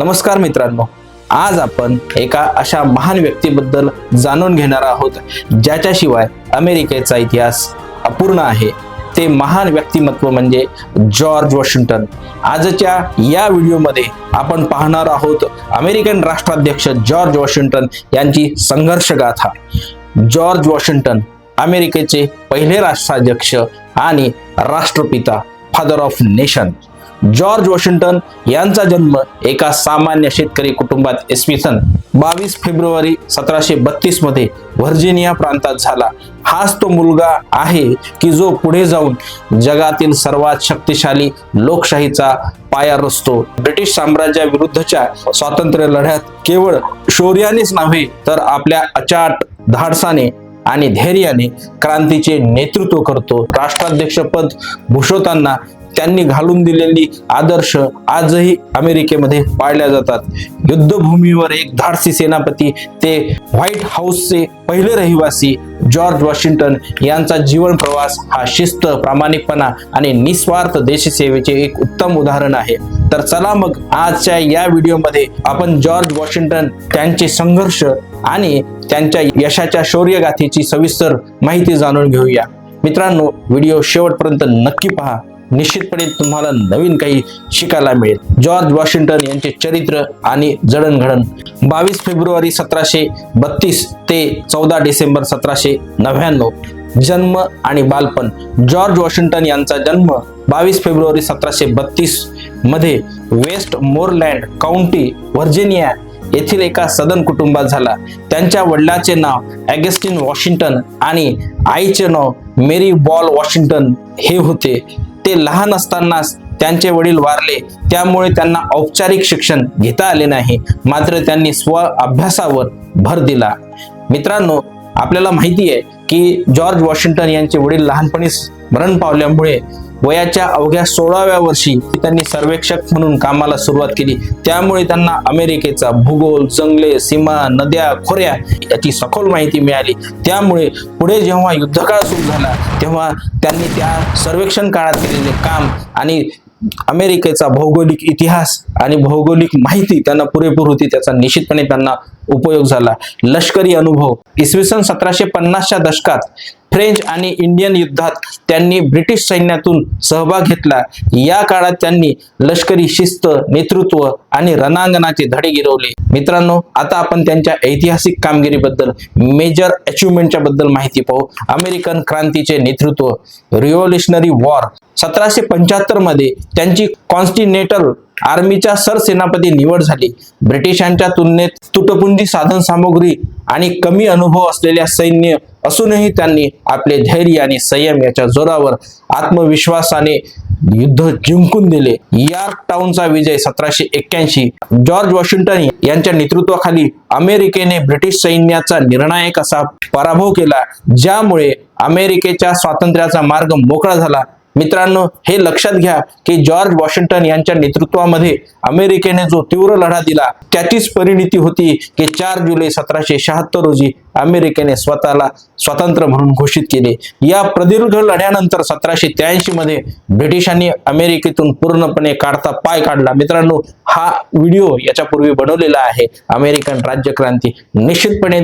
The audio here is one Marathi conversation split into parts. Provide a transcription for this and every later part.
नमस्कार मित्रांनो, आज आपण एका अशा महान व्यक्तीबद्दल जाणून घेणार आहोत ज्याच्याशिवाय अमेरिकेचा इतिहास अपूर्ण आहे। ते महान व्यक्तिमत्व म्हणजे जॉर्ज वॉशिंग्टन। आजच्या या व्हिडिओमध्ये आपण पाहणार आहोत अमेरिकन राष्ट्राध्यक्ष जॉर्ज वॉशिंग्टन यांची संघर्ष गाथा। जॉर्ज वॉशिंग्टन अमेरिकेचे पहिले राष्ट्राध्यक्ष आणि राष्ट्रपिता, father of nation. George Washington यांचा जन्म एका सामान्य शेतकरी कुटुंबात इसवी सन 22 फेब्रुवारी 1732 मध्ये व्हर्जिनिया प्रांतात झाला। हाच तो मुलगा आहे की जो पुढे जाऊन जगातील सर्वात शक्तिशाली लोकशाहीचा पाया रचतो। ब्रिटिश साम्राज्याविरुद्धच्या स्वातंत्र्य लढ्यात केवळ शौर्यानेच नव्हे तर आपल्या अचाट धाडसाने आणि धैर्याने क्रांतीचे नेतृत्व करतो। राष्ट्राध्यक्षपद भूषवताना त्यांनी घालून दिलेली आदर्श आजही अमेरिकेमध्ये पाळल्या जातात। युद्धभूमीवर एक धाडसी सेनापती ते व्हाईट हाऊसचे पहिले रहिवासी जॉर्ज वॉशिंग्टन यांचा जीवन प्रवास हा शिस्त, प्रामाणिकपणा आणि निस्वार्थ देशसेवेचे एक उत्तम उदाहरण आहे। तर चला मग आजच्या या व्हिडिओमध्ये आपण जॉर्ज वॉशिंग्टन, त्यांचे संघर्ष आणि त्यांच्या यशाच्या शौर्यगाथेची सविस्तर माहिती जाणून घेऊया। मित्रांनो, व्हिडिओ शेवटपर्यंत नक्की पहा, निश्चितपणे तुम्हाला नवीन काही शिकायला मिळेल। जॉर्ज वॉशिंग्टन यांचे चरित्र आणि जडणघडण। 22 फेब्रुवारी 1732 ते 14 डिसेंबर 1799 जन्म आणि बालपण। जॉर्ज वॉशिंग्टन यांचा जन्म 22 फेब्रुवारी 1732 मध्ये वेस्ट मोरलँड काउंटी, व्हर्जिनिया येथील एका सदन कुटुंबात झाला। त्यांच्या वडिलांचे नाव ऑगस्टिन वॉशिंग्टन आणि आईचे नाव मेरी बॉल वॉशिंग्टन हे होते। ते लहान असतानाच त्यांचे वडील वारले, त्यामुळे त्यांना औपचारिक शिक्षण घेता आले नाही, मात्र त्यांनी स्व अभ्यासावर भर दिला। मित्रांनो, आपल्याला माहिती आहे की जॉर्ज वॉशिंग्टन यांचे वडील लहानपणीच मरण पावल्यामुळे वयाच्या अवघ्या 16व्या वर्षी त्यांनी सर्वेक्षक म्हणून कामाला सुरुवात केली। त्यामुळे त्यांना अमेरिकेचा भूगोल, जंगले, सीमा, नद्या, खोऱ्या याची सखोल माहिती मिळाली। त्यामुळे पुढे जेव्हा युद्धकाळ सुरू झाला तेव्हा त्यांनी त्या सर्वेक्षण काळात केलेले काम आणि अमेरिकेचा भौगोलिक इतिहास आणि भौगोलिक माहिती त्यांना पुरेपूर होती, त्याचा निश्चितपणे त्यांना उपयोग झाला। लष्करी अनुभव। इसवी सन 1750च्या दशकात फ्रेंच आणि इंडियन युद्धात त्यांनी ब्रिटिश सैन्यातून सहभाग घेतला। या काळात त्यांनी लष्करी शिस्त, नेतृत्व आणि रणांगणाचे धडे गिरवले। मित्रांनो, आता आपण त्यांच्या ऐतिहासिक कामगिरीबद्दल, मेजर अचिव्हमेंटच्या बद्दल माहिती पाहू। अमेरिकन क्रांतीचे नेतृत्व, रिव्होल्युशनरी वॉर। 1775 मध्ये त्यांची कॉन्स्टिनेंटल आर्मीच्या सरसेनापती निवड झाली। ब्रिटिशांच्या तुलनेत तुटपुंजी साधन सामुग्री आणि कमी अनुभव असलेल्या सैन्य असूनही त्यांनी आपले धैर्य आणि संयम याच्या जोरावर आत्मविश्वासाने युद्ध जिंकून दिले। यॉर्क टाउनचा विजय 1781। जॉर्ज वॉशिंग्टन यांच्या नेतृत्वाखाली अमेरिकेने ब्रिटिश सैन्याचा निर्णायक असा पराभव केला, ज्यामुळे अमेरिकेच्या स्वातंत्र्याचा मार्ग मोकळा झाला। मित्रांनो, हे लक्षात घ्या की जॉर्ज वॉशिंग्टन यांच्या नेतृत्वामध्ये अमेरिकेने जो तीव्र लढा दिला त्याचीच परिणिती होती की 4 जुलै 1776 रोजी अमेरिकेने स्वतःला स्वतंत्र म्हणून घोषित केले। या प्रदीर्घ लढ्यानंतर 1783 मध्ये ब्रिटिशांनी अमेरिकेतून पूर्णपणे काढता पाय काढला। मित्रांनो, हा व्हिडिओ याच्यापूर्वी बनवलेला आहे, अमेरिकन राज्यक्रांती। निश्चितपणे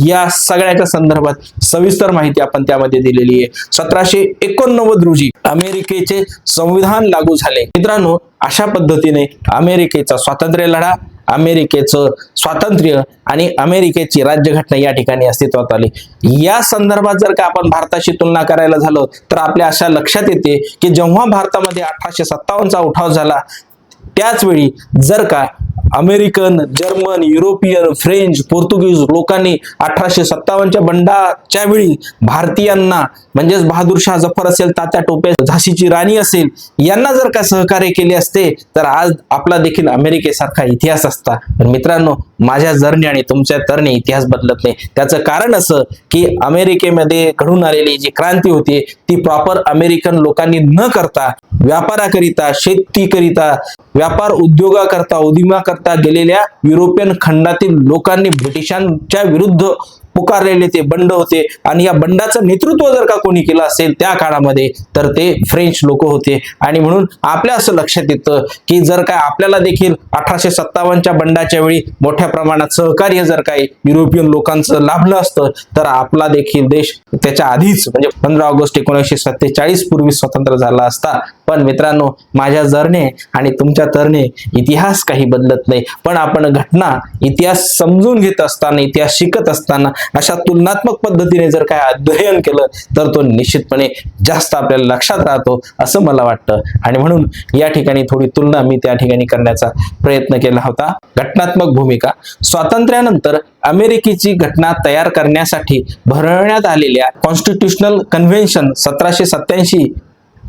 या सगळ्याच्या संदर्भात सविस्तर माहिती आपण त्यामध्ये दिलेली आहे। 1789 रोजी अमेरिकेचे संविधान लागू झाले। मित्रांनो, अशा पद्धतीने अमेरिकेचा स्वातंत्र्य लढा, अमेरिकेचं स्वातंत्र्य आणि अमेरिकेची राज्यघटना या ठिकाणी अस्तित्वात आली। या संदर्भात जर का आपण भारताशी तुलना करायला झालो तर आपल्या अशा लक्षात येते की जेव्हा भारतामध्ये 1857चा उठाव झाला त्याच वेळी जर का अमेरिकन, जर्मन, युरोपियन, फ्रेंच, पोर्तुगीज लोकांनी 1857च्या बंडाच्या वेळी भारतीयांना, म्हणजेच बहादूर शाह जफर असेल, तात्या टोपे, झाशीची राणी असेल, यांना जर का सहकार्य केले असते तर आज आपला देखील अमेरिकेसारखा इतिहास असता। पण मित्रांनो, माझ्या जरने आणि तुमच्या तरने इतिहास बदलत नाही। त्याचं कारण असं की अमेरिकेमध्ये घडून आलेली जी क्रांती होती ती प्रॉपर अमेरिकन लोकांनी न करता व्यापाराकरिता, शेतीकरिता, व्यापार उद्योगाकरता, उद्यमाकरता गेलेल्या युरोपियन खंडातील लोकांनी ब्रिटिशांच्या विरुद्ध पुकारलेले ते बंड होते आणि या बंडाचं नेतृत्व जर का कोणी केलं असेल त्या काळामध्ये तर ते फ्रेंच लोक होते. आणि म्हणून आपल्या असं लक्षात येतं की जर काय आपल्याला देखील 1857च्या बंडाच्या वेळी मोठ्या प्रमाणात सहकार्य जर काही युरोपियन लोकांचं लाभलं असतं तर आपला देखील देश त्याच्या आधीच म्हणजे 15 ऑगस्ट 1947 पूर्वी स्वतंत्र झाला असता. पण मित्रांनो, माझ्या जरने आणि तुमच्या तरने इतिहास काही बदलत नाही. पण आपण घटना इतिहास समजून घेत असताना, इतिहास शिकत असताना अशा तुलनात्मक पद्धतीने जर काय अध्ययन केलं तर तो निश्चितपणे जास्त आपल्याला लक्षात राहतो असं मला वाटतं. आणि म्हणून या ठिकाणी थोडी तुलना मी त्या ठिकाणी करण्याचा प्रयत्न केला होता. घटनात्मक भूमिका. स्वातंत्र्यानंतर अमेरिकेची घटना तयार करण्यासाठी भरवण्यात आलेल्या कॉन्स्टिट्यूशनल कन्व्हेन्शन 1787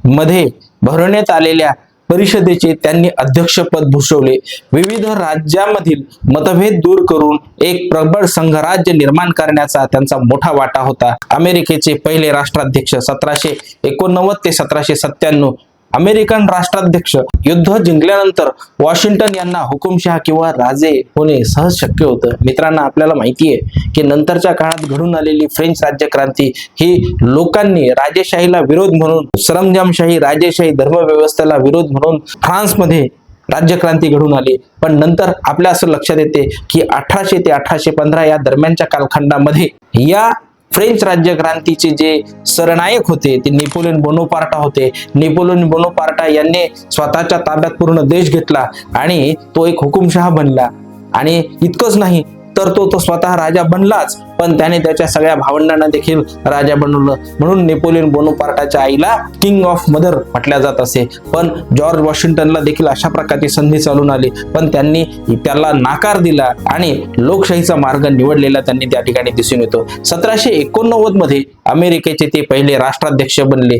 मध्ये भरवण्यात आलेल्या परिषदेचे त्यांनी अध्यक्षपद भूषवले. विविध राज्यांमधील मतभेद दूर करून एक प्रबळ संघराज्य निर्माण करण्याचा त्यांचा मोठा वाटा होता. अमेरिकेचे पहिले राष्ट्राध्यक्ष 1789 ते 1797. अमेरिकन राष्ट्राध्यक्ष. युद्ध जिंकल्यानंतर वॉशिंग्टन यांना हुकुमशहा किंवा राजे होणे सहज शक्य होतं. मित्रांनो, आपल्याला माहिती आहे की नंतरच्या काळात घडून आलेली फ्रेंच राज्यक्रांती ही लोकांनी राजेशाहीला विरोध म्हणून, सरंजामशाही राजेशाही धर्मव्यवस्थेला विरोध म्हणून फ्रान्समध्ये राज्यक्रांती घडून आली. पण नंतर आपल्या असं लक्षात येते की 1800 ते 1815 या दरम्यानच्या कालखंडामध्ये या फ्रेंच राज्यक्रांतीचे जे सरनायक होते ते नेपोलियन बोनापार्टा होते. नेपोलियन बोनापार्टा यांनी स्वतःच्या ताब्यात पूर्ण देश घेतला आणि तो एक हुकुमशहा बनला. आणि इतकंच नाही तर तो स्वतः राजा बनलाच, पण त्याने त्याच्या सगळ्या भावंडांना देखील राजा बनवलं. म्हणून नेपोलियन बोनापार्टाच्या आईला किंग ऑफ मदर म्हटल्या जात असे. पण जॉर्ज वॉशिंग्टनला देखील अशा प्रकारची संधी चालून आली, पण त्यांनी त्याला नाकार दिला आणि लोकशाहीचा मार्ग निवडलेला त्यांनी त्या ठिकाणी दिसून येतो. 1789 मध्ये अमेरिकेचे ते पहिले राष्ट्राध्यक्ष बनले.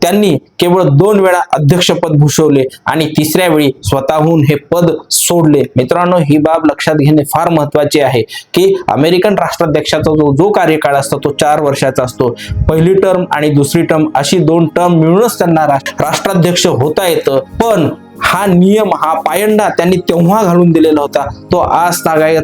त्यांनी केवळ 2 वेळा अध्यक्षपद भूषवले आणि तिसऱ्या वेळी स्वतःहून हे पद सोडले. मित्रांनो, ही बाब लक्षात घेणे फार महत्वाचे आहे की अमेरिकन राष्ट्राध्यक्षाचा जो कार्यकाळ असतो तो 4 वर्षाचा असतो. पहिली टर्म आणि दुसरी टर्म अशी 2 टर्म मिळूनच त्यांना राष्ट्राध्यक्ष होता येतं. पण हा नियम, हा पायंडा त्यांनी तेव्हा घालून दिलेला होता, तो आज तागायत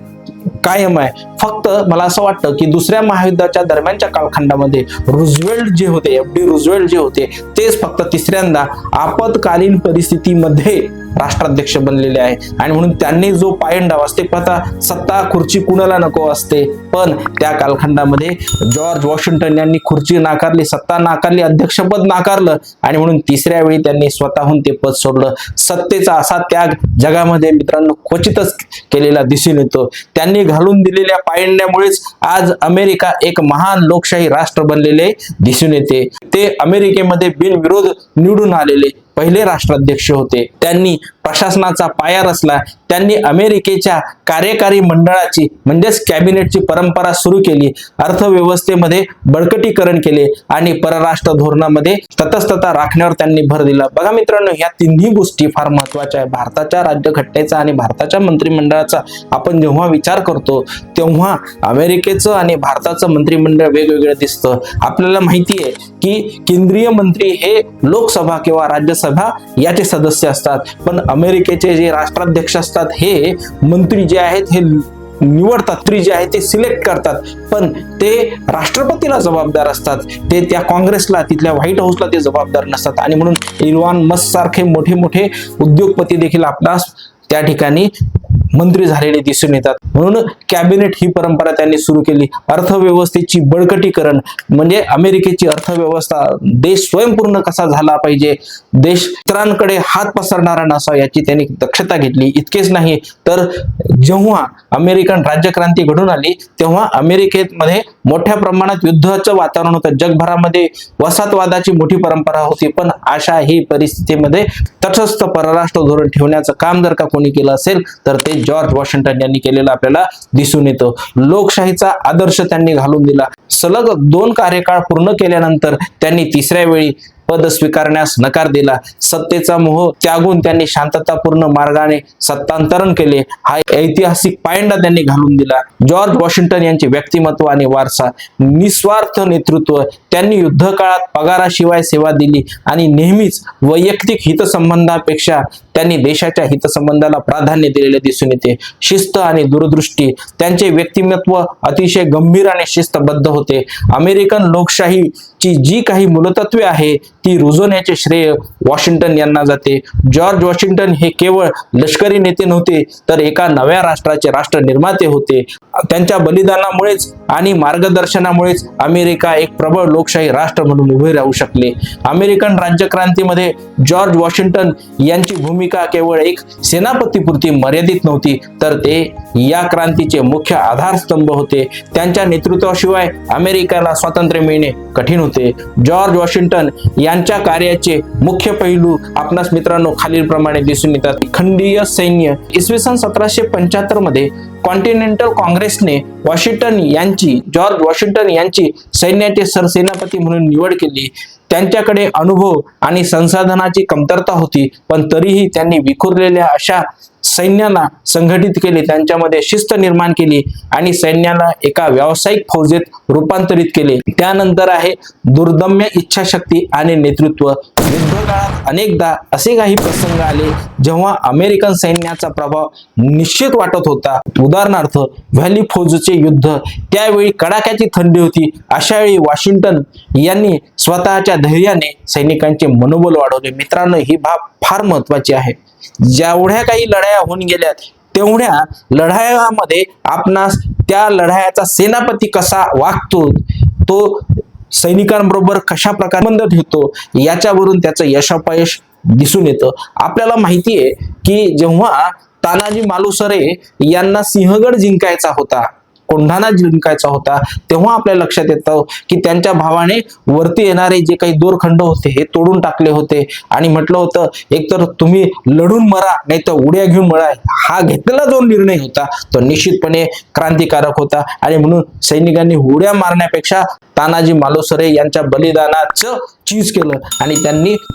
कायम आहे. फक्त मला असं वाटतं की दुसऱ्या महायुद्धाच्या दरम्यानच्या कालखंडामध्ये रुझवेल्ट जे होते, FD रुझवेल्ट जे होते, तेच फक्त तिसऱ्यांदा आपत्कालीन परिस्थितीमध्ये राष्ट्राध्यक्ष बनलेले आहे. आणि म्हणून त्यांनी जो पायंडा वास्तविक पाहता सत्ता खुर्ची कुणाला नको असते, पण त्या कालखंडामध्ये जॉर्ज वॉशिंग्टन यांनी खुर्ची नाकारली, सत्ता नाकारली, अध्यक्षपद नाकारलं आणि म्हणून तिसऱ्या वेळी त्यांनी स्वतःहून ते पद सोडलं. सत्तेचा असा त्याग जगामध्ये मित्रांनो क्वचितच केलेला दिसून येतो. त्यांनी घालून दिलेल्या पायंड्यामुळेच आज अमेरिका एक महान लोकशाही राष्ट्र बनलेले दिसून येते. ते अमेरिकेमध्ये बिनविरोध निवडून आलेले पहिले राष्ट्राध्यक्ष होते. त्यांनी प्रशासनाचा पाया रचला. त्यांनी अमेरिकेच्या कार्यकारी मंडळाची म्हणजेच कॅबिनेटची परंपरा सुरू केली. अर्थव्यवस्थेमध्ये बळकटीकरण केले आणि परराष्ट्र धोरणामध्ये तटस्थता राखण्यावर त्यांनी भर दिला. बघा मित्रांनो, या तिन्ही गोष्टी फार महत्वाच्या आहेत. भारताच्या राज्यघटनेचा आणि भारताच्या मंत्रिमंडळाचा आपण जेव्हा विचार करतो तेव्हा अमेरिकेचं आणि भारताचं मंत्रिमंडळ वेगवेगळं दिसतं. आपल्याला माहिती आहे की केंद्रीय मंत्री हे लोकसभा किंवा राज्यसभा याचे सदस्य असतात, पण अमेरिकेचे जे राष्ट्राध्यक्ष असतात हे मंत्री जे आहेत हे निवडतात, मंत्री जे आहे ते सिलेक्ट करतात, पण ते राष्ट्रपतीला जबाबदार असतात. ते त्या काँग्रेसला, तिथल्या व्हाईट हाऊसला ते जबाबदार नसतात. आणि म्हणून इलॉन मस्क सारखे मोठे मोठे उद्योगपती देखील आपणास त्या ठिकाणी मंत्री झालेले दिसून येतात. म्हणून कॅबिनेट ही परंपरा त्यांनी सुरू केली. अर्थव्यवस्थेची बळकटीकरण म्हणजे अमेरिकेची अर्थव्यवस्था, देश स्वयंपूर्ण कसा झाला पाहिजे, देश इतरांकडे हात पसरणारा नसावा याची त्यांनी दक्षता घेतली. इतकेच नाही तर जेव्हा अमेरिकन राज्यक्रांती घडून आली तेव्हा अमेरिकेमध्ये मोठ्या प्रमाणात युद्धाचं वातावरण होतं. जगभरामध्ये वसाहतवादाची मोठी परंपरा होती. पण अशा ही परिस्थितीमध्ये तटस्थ परराष्ट्र धोरण ठेवण्याचं काम जर का कोणी केलं असेल तर ते जॉर्ज वॉशिंग्टन यांनी केलेलं आपल्याला दिसून येतं. लोकशाहीचा आदर्श त्यांनी घालून दिला. सलग 2 कार्यकाळ पूर्ण केल्यानंतर त्यांनी तिसऱ्या वेळी पद स्वीकारण्यास नकार दिला. सत्तेचा मोह त्यागून त्यांनी शांततापूर्ण मार्गाने सत्तांतरण केले. हा ऐतिहासिक पायंडा त्यांनी घालून दिला. जॉर्ज वॉशिंग्टन यांचे व्यक्तिमत्व आणि वारसा. निस्वार्थ नेतृत्व. त्यांनी युद्ध काळात पगाराशिवाय सेवा दिली आणि नेहमीच वैयक्तिक हितसंबंधापेक्षा त्यांनी देशाच्या हितसंबंधाला प्राधान्य दिलेले दिसून येते. शिस्त आणि दूरदृष्टी, त्यांचे व्यक्तिमत्व अतिशय गंभीर आणि शिस्तबद्ध होते. अमेरिकन लोकशाहीची जी काही मूलतत्वे आहे ती रुजवण्याचे श्रेय वॉशिंग्टन यांना जाते. जॉर्ज वॉशिंग्टन हे केवळ लष्करी नेते नव्हते, तर एका नव्या राष्ट्राचे राष्ट्र निर्माते होते. त्यांच्या बलिदानामुळेच आणि मार्गदर्शनामुळेच अमेरिका एक प्रबळ लोकशाही राष्ट्र म्हणून उभे राहू शकले. अमेरिकन राज्यक्रांतीमध्ये जॉर्ज वॉशिंग्टन यांची भूमिका केवळ एक सेनापतीपुरती मर्यादित नव्हती, तर ते या क्रांतीचे मुख्य आधारस्तंभ होते. त्यांच्या नेतृत्वाशिवाय अमेरिकेला स्वातंत्र्य मिळणे कठीण होते. जॉर्ज वॉशिंग्टन यांच्या कार्याचे मुख्य पैलू आपणास मित्रांनो खालीलप्रमाणे दिसून येतात. खंडीय सैन्य. इसवी सन 1775 मध्ये कॉन्टिनेंटल काँग्रेसने जॉर्ज वॉशिंग्टन यांची सैन्याचे सरसेनापती म्हणून निवड केली. त्यांच्याकडे अनुभव आणि संसाधनाची कमतरता होती, पण तरीही त्यांनी विखुरलेल्या अशा सैन्याला संघटित केले, त्यांच्यामध्ये शिस्त निर्माण केली आणि सैन्याला एका व्यावसायिक फौजेत रूपांतरित केले. त्यानंतर आहे दुर्दम्य इच्छाशक्ती आणि नेतृत्व. युद्धकाळात अनेकदा असे काही प्रसंग आले जेव्हा अमेरिकन सैन्याचा प्रभाव निश्चित वाटत होता. उदाहरणार्थ व्हॅली फौजचे युद्ध. त्यावेळी कडाक्याची थंडी होती. अशा वेळी वॉशिंग्टन यांनी स्वतःच्या धैर्याने सैनिकांचे मनोबल वाढवले. मित्रांनो, ही बाब फार महत्वाची आहे. जेवढ्या काही लढाया होऊन गेल्यात तेवढ्या लढायामध्ये आपणास त्या लढायाचा सेनापती कसा वागतो, तो सैनिकांबरोबर कशा प्रकारे संबंध ठेवतो, याच्यावरून त्याचं यशापयश दिसून येतं. आपल्याला माहिती आहे की जेव्हा तानाजी मालुसरे यांना सिंहगड जिंकायचा होता, कोंढाणा जिंकायचा होता, तेव्हा आपल्या लक्षात येतं की त्यांच्या भावाने वरती येणारे जे काही दोरखंड होते हे तोडून टाकले होते आणि म्हटलं होतं एकतर तुम्ही लढून मरा नाही तर उड्या घेऊन मरा. हा घेतलेला जो निर्णय होता तो निश्चितपणे क्रांतिकारक होता आणि म्हणून सैनिकांनी उड्या मारण्यापेक्षा तानाजी मालुसरे यांच्या बलिदानाचं चीज केलं आणि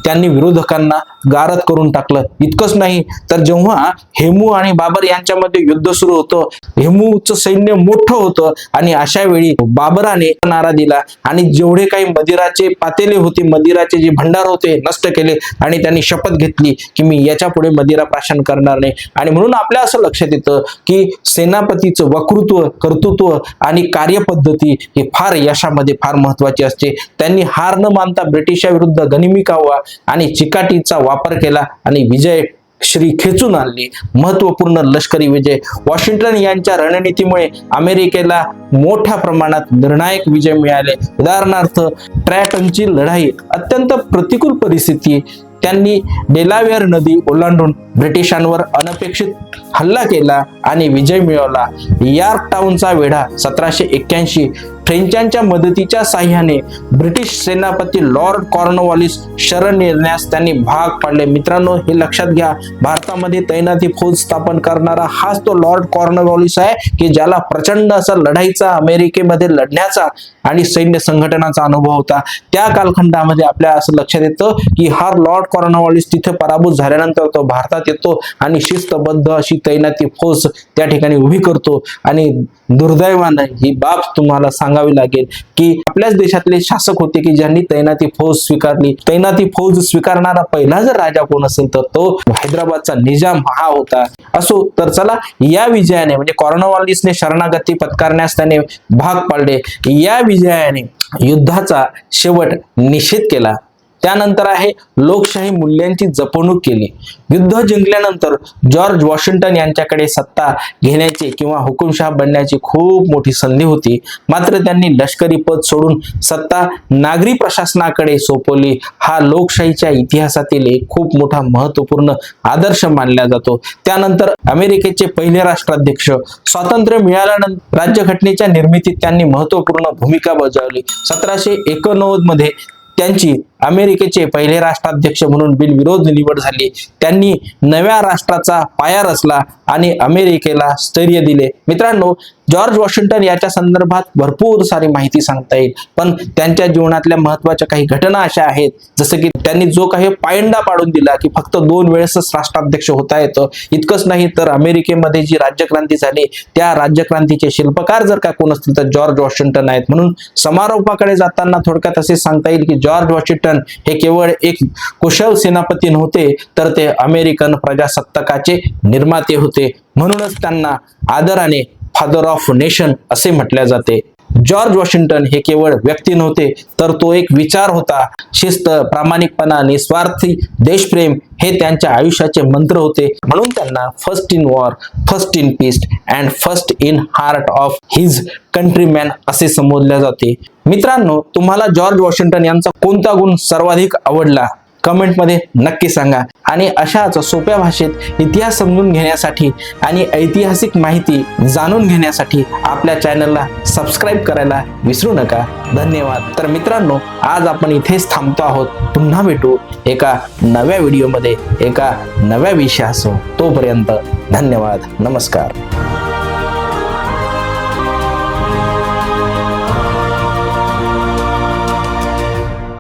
त्यांनी विरोधकांना गारद करून टाकलं. इतकंच नाही तर जेव्हा हेमू आणि बाबर यांच्यामध्ये युद्ध सुरू होतं, हेमूचं सैन्य मोठं होतं आणि अशा वेळी बाबराने नारा दिला आणि जेवढे काही मदिराचे पातेले होते, मदिराचे जे भंडार होते नष्ट केले आणि त्यांनी शपथ घेतली की मी याच्या पुढे मदिरा प्राशन करणार नाही. आणि म्हणून आपल्या असं लक्षात येतं की सेनापतीचं वक्तृत्व, कर्तृत्व आणि कार्यपद्धती ही फार यशामध्ये फार महत्वाची असते. त्यांनी हार न मानता ब्रिटिशाविरुद्ध गनिमी कावा आणि चिकाटीचा वापर केला आणि विजय श्री खेचून आणली. महत्वपूर्ण लष्करी विजय. वॉशिंग्टन यांच्या रणनीतीमुळे अमेरिकेला मोठ्या प्रमाणात निर्णायक विजय मिळाले. उदाहरणार्थ ट्रॅटनची लढाई, अत्यंत प्रतिकूल परिस्थिती, त्यांनी डेलावेअर नदी ओलांडून ब्रिटिशांवर अनपेक्षित हल्ला केला आणि विजय मिळवला. यॉर्कटाउनचा वेढा 1781 फ्रेंचांच्या मदतीच्या साह्याने ब्रिटिश सेनापती लॉर्ड कॉर्नवॉलिस शरण येण्यास त्यांनी भाग पाडले. मित्रांनो, हे लक्षात घ्या, भारतामध्ये तैनाती फौज स्थापन करणारा हाच तो लॉर्ड कॉर्नवॉलिस आहे की ज्याला प्रचंड असा लढाईचा, अमेरिकेमध्ये लढण्याचा आणि सैन्य संघटनाचा अनुभव होता. त्या कालखंडामध्ये आपल्या असं लक्षात येतं की हा लॉर्ड कॉर्नवॉलिस तिथे पराभूत झाल्यानंतर तो भारतात येतो आणि शिस्तबद्ध अशी तैनाती फौज त्या ठिकाणी उभी करतो. आणि दुर्दैवानं ही बाब तुम्हाला सांगावी लागेल की आपल्याच देशातले शासक होते की ज्यांनी तैनाती फौज स्वीकारली. तैनाती फौज स्वीकारणारा पहिला जर राजा कोण असेल तर तो हैदराबादचा निजाम हा होता. असो, तर चला, या विजयाने म्हणजे कॉर्नवॉलिसने शरणागती पत्करण्यास त्याने भाग पाडले. या विजयाने युद्धाचा शेवट निश्चित केला. त्यानंतर आहे लोकशाही मूल्यांची जपणूक केली. युद्ध जिंकल्यानंतर जॉर्ज वॉशिंग्टन यांच्याकडे सत्ता घेण्याची किंवा हुकुमशाह बनण्याची खूप मोठी संधी होती. मात्र त्यांनी लष्करी पद सोडून सत्ता नागरी प्रशासनाकडे सोपवली. हा लोकशाहीच्या इतिहासातील एक खूप मोठा महत्वपूर्ण आदर्श मानला जातो. त्यानंतर अमेरिकेचे पहिले राष्ट्राध्यक्ष. स्वातंत्र्य मिळाल्यानंतर राज्यघटनेच्या निर्मितीत त्यांनी महत्वपूर्ण भूमिका बजावली. 1789 मध्ये त्यांची अमेरिकेचे पहिले राष्ट्राध्यक्ष म्हणून बिनविरोध निवड झाली. त्यांनी नव्या राष्ट्राचा पाया रचला आणि अमेरिकेला स्थैर्य दिले. मित्रांनो, जॉर्ज वॉशिंग्टन याच्या संदर्भात भरपूर सारी माहिती सांगता येईल, पण त्यांच्या जीवनातल्या महत्वाच्या काही घटना अशा आहेत जसं की त्यांनी जो काही पायंडा पाडून दिला की फक्त 2 वेळेसच राष्ट्राध्यक्ष होता येतं. इतकंच नाही तर अमेरिकेमध्ये जी राज्यक्रांती झाली त्या राज्यक्रांतीचे शिल्पकार जर का कोण असतील तर जॉर्ज वॉशिंग्टन आहेत. म्हणून समारोपाकडे जाताना थोडक्यात असे सांगता येईल की जॉर्ज वॉशिंग्टन वॉशिंग्टन हे केवळ एक कुशल सेनापती नव्हते, तर ते अमेरिकन प्रजासत्ताकाचे निर्माते होते. म्हणूनच त्यांना आदराने फादर ऑफ नेशन असे म्हटले जाते. जॉर्ज वॉशिंग्टन हे केवळ व्यक्ती नव्हते, तर तो एक विचार होता. शिस्त, प्रामाणिकपणा, निस्वार्थी देशप्रेम हे त्यांच्या आयुष्याचे मंत्र होते. म्हणून त्यांना first in war, first in peace and first in heart of his countryman असे संबोधले जाते. मित्रांनो, तुम्हाला जॉर्ज वॉशिंग्टन यांचा कोणता गुण सर्वाधिक आवडला? कमेंटमध्ये नक्की सांगा. आणि अशाच सोप्या भाषेत इतिहास समजून घेण्यासाठी आणि ऐतिहासिक माहिती जाणून घेण्यासाठी आपल्या चॅनलला सबस्क्राईब करायला विसरू नका. धन्यवाद. तर मित्रांनो, आज आपण इथेच थांबतो आहोत. पुन्हा भेटू एका नव्या व्हिडिओमध्ये एका नव्या विषयासह. तोपर्यंत धन्यवाद. नमस्कार.